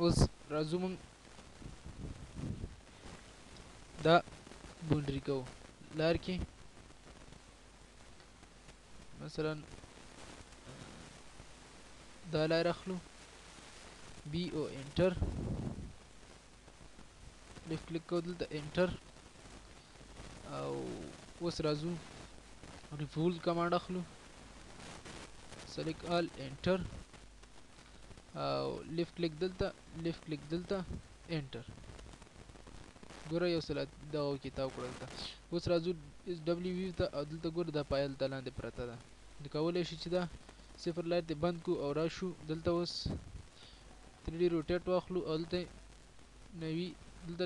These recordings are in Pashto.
اوس راځو موږ دا بونډري کوو لار کې مثلا دا لار اخلو بی او انټر لیفت کلیک کوو دلته انټر او اوس راځو ریفول کمانډ اخلو سلیکټ آل انټر او لیفت کلیک دلته انټر ګوره یو سل دغه کې تاو کړل ته اوس راځو دبلیو ویو ته او دلته ګوره دا پایل ته لاندې پرته ده نو کولی شي چې دا صفر لایټ دې بند کو او راشو دلته اوس 3D روټیټ واخلو او دلته نوي دلته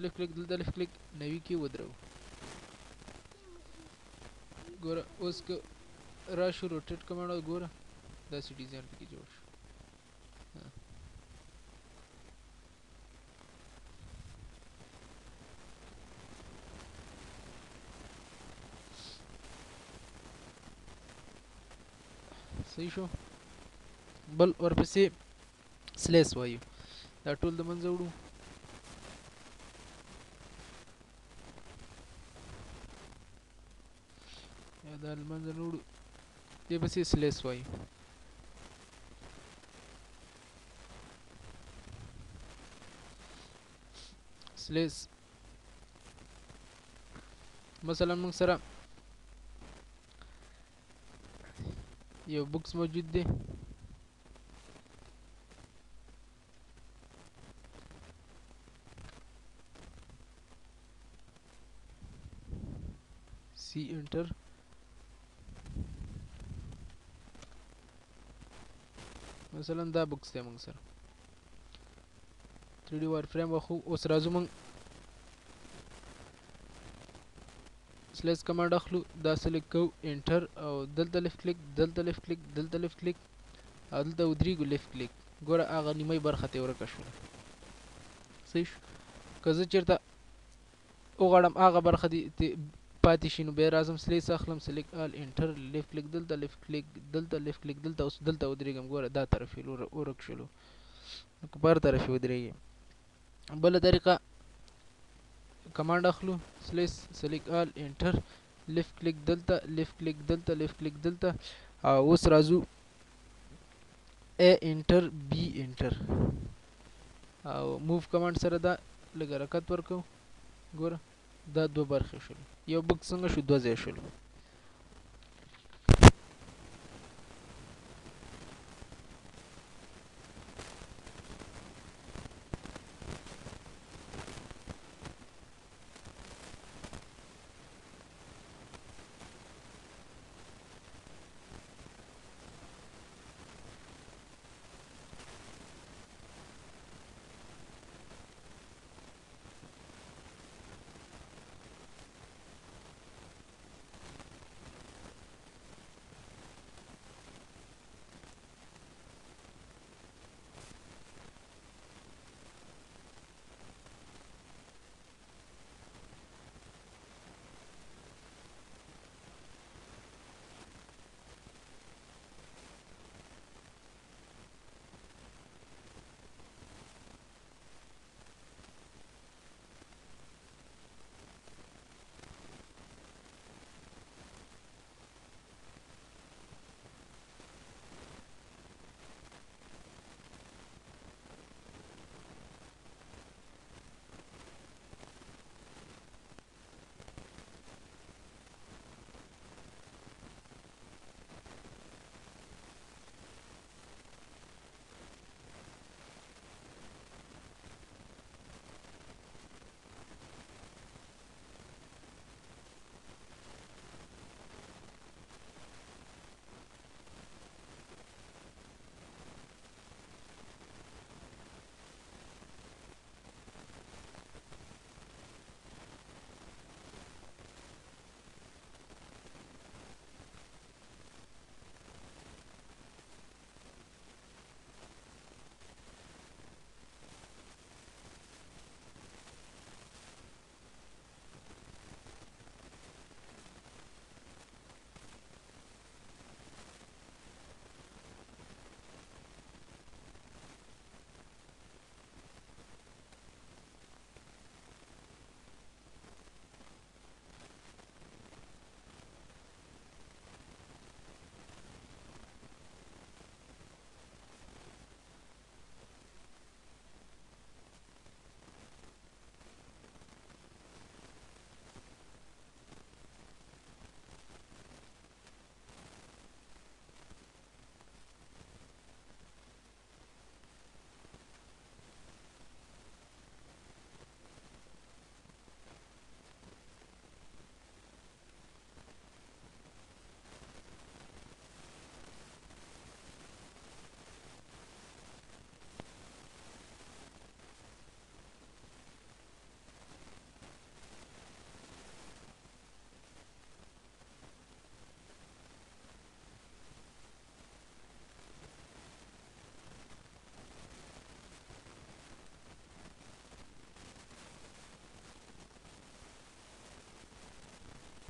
لیفت کلیک نوي کې ودرو ګوره اوس که راشو روټیټ کمانډ ګوره داسې ډیزاین پکې جوړ شو صحیح شو بل ورپسې سلیس وایو دا ټول د منځه وړو یا دا له منځه نه وړو دې پسې سلیس وایو سلیس مثلا موږ سره یو بوکس موجود دی سی انټر مثلا دا بوکس دی موږ سره 3D وار فریم واخو اوس راځو موږ سلیس کمانډ اخلو دا سلیکټ کوو انټر او دلته لیفت کلیک او دلته ودرېږو لیفت کلیک ګوره هغه نیمه برخه ترې ورکه شوله صحیح شو که زه چېرته وغواړم هغه برخه دې پاتې شي نو بیا راځم سلیس اخلم سلیکټ آل انټر لیفت کلیک دلته اوس دلته ودرېږم ګوره دا طرف یې ورک شولو نو که بر طرف یې ودرېږي بله طریقه کمانډ اخلو سلیس سلیکټ آل انټر لیفت کلیک دلته او اوس راځو ا انټر بی انټر او موو کمانډ سره دا لږ حرکت ورکو ګوره دا دوه برخې شول یو بوکس څنګه شو دوه ځای شول